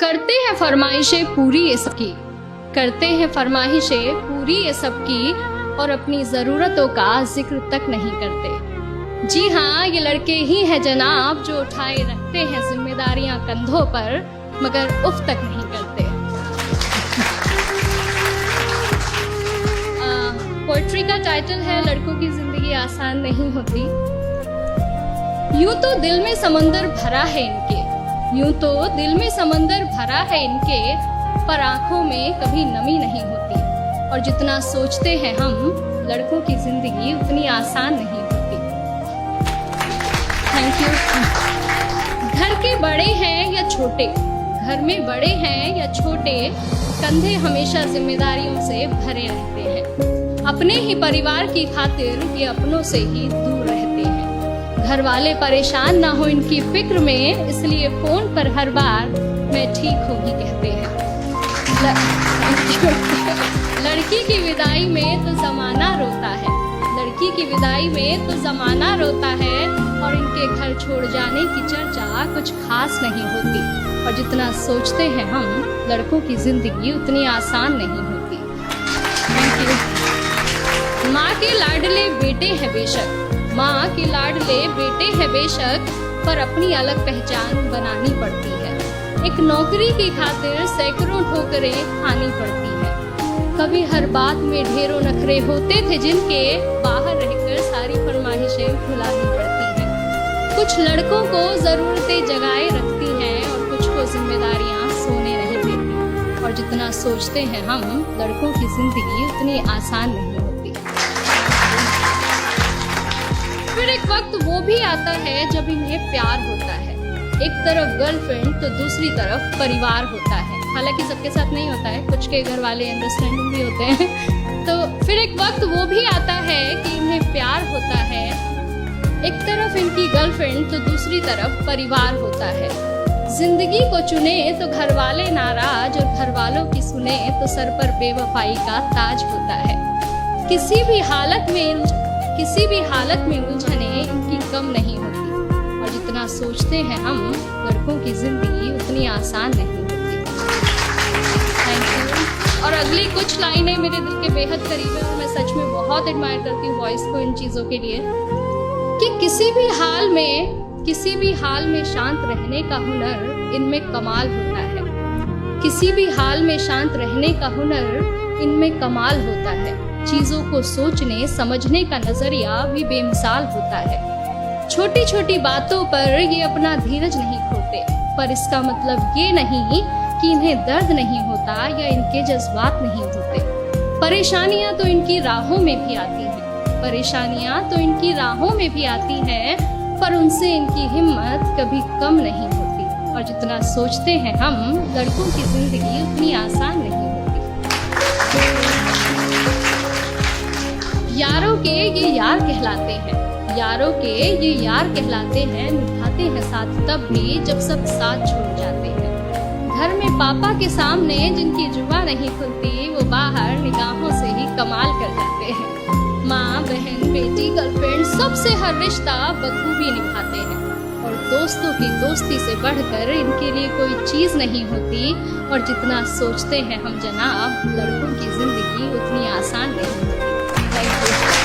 करते हैं फरमाइशें पूरी ये सबकी, करते हैं फरमाइशें पूरी ये सबकी, और अपनी ज़रूरतों का जिक्र तक नहीं करते। जी हाँ, ये लड़के ही हैं जनाब जो उठाए रखते हैं जिम्मेदारियां कंधों पर, मगर उफ तक नहीं करते। पोइट्री का टाइटल है लड़कों की जिंदगी आसान नहीं होती। यूं तो दिल में समंदर भरा है इनके, यूं तो दिल में समंदर भरा है इनके, पर आंखों में कभी नमी नहीं होती। और जितना सोचते हैं हम, लड़कों की जिंदगी उतनी आसान नहीं होती। Thank you. घर के बड़े हैं या छोटे, घर में बड़े हैं या छोटे, कंधे हमेशा जिम्मेदारियों से भरे रहते हैं। अपने ही परिवार की खातिर ये अपनों से ही दूर रहते हैं। घर वाले परेशान ना हो इनकी फिक्र में, इसलिए फोन पर हर बार मैं ठीक हूँ ही कहते हैं। लड़की की विदाई में तो जमाना रोता है, लड़की की विदाई में तो जमाना रोता है, और इनके घर छोड़ जाने की चर्चा कुछ खास नहीं होती। और जितना सोचते हैं हम, लड़कों की जिंदगी उतनी आसान नहीं होती। Thank you. माँ के लाडले बेटे हैं बेशक, माँ के लाडले बेटे हैं बेशक, पर अपनी अलग पहचान बनानी पड़ती है। एक नौकरी की खातिर सैकड़ों ठोकरें खानी पड़ती है। कभी हर बात में ढेरों नखरे होते थे जिनके, बाहर रहकर सारी फरमाइशें भुलानी पड़ती हैं। कुछ लड़कों को जरूरतें जगाए रखती हैं, और कुछ को जिम्मेदारियां सोने नहीं देती। और जितना सोचते हैं हम, लड़कों की जिंदगी उतनी आसान नहीं होती। फिर एक वक्त वो भी आता है जब इन्हें प्यार होता है। एक तरफ गर्लफ्रेंड तो दूसरी तरफ परिवार होता है। हालांकि सबके साथ नहीं होता है, कुछ के घर वाले अंडरस्टैंडिंग भी होते हैं। तो फिर एक वक्त वो भी आता है कि इन्हें प्यार होता है। एक तरफ इनकी गर्लफ्रेंड तो दूसरी तरफ परिवार होता है। जिंदगी को चुने तो घर वाले नाराज, और घर वालों की सुने तो सर पर बेवफाई का ताज होता है। किसी भी हालत में उलझने इनकी कम नहीं होती। और जितना सोचते हैं हम, लड़कों की जिंदगी उतनी आसान नहीं होती। Thank you. और अगली कुछ लाइनें मेरे दिल के बेहद करीब है, और मैं सच में बहुत एडमायर करती हूँ वॉइस को इन चीज़ों के लिए, कि किसी भी हाल में शांत रहने का हुनर इनमें कमाल होता है। किसी भी हाल में शांत रहने का हुनर इनमें कमाल होता है। चीजों को सोचने समझने का नजरिया भी बेमिसाल होता है। छोटी छोटी बातों पर ये अपना धीरज नहीं खोते, पर इसका मतलब ये नहीं कि इन्हें दर्द नहीं होता या इनके जज्बात नहीं होते। परेशानियां तो इनकी राहों में भी आती हैं, पर उनसे इनकी हिम्मत कभी कम नहीं होती। और जितना सोचते हैं हम, लड़कों की जिंदगी उतनी आसान नहीं होती। यारों के ये यार कहलाते हैं, निभाते हैं साथ तब भी जब सब साथ छोड़ जाते हैं। घर में पापा के सामने जिनकी जुबां नहीं खुलती, वो बाहर निगाहों से ही कमाल कर जाते हैं। माँ, बहन, बेटी, गर्लफ्रेंड, सबसे हर रिश्ता बखूबी निभाते हैं। और दोस्तों की दोस्ती से बढ़कर इनके लिए कोई चीज नहीं होती। और जितना सोचते हैं हम जनाब, लड़कों की जिंदगी उतनी आसान नहीं होती। Thank you.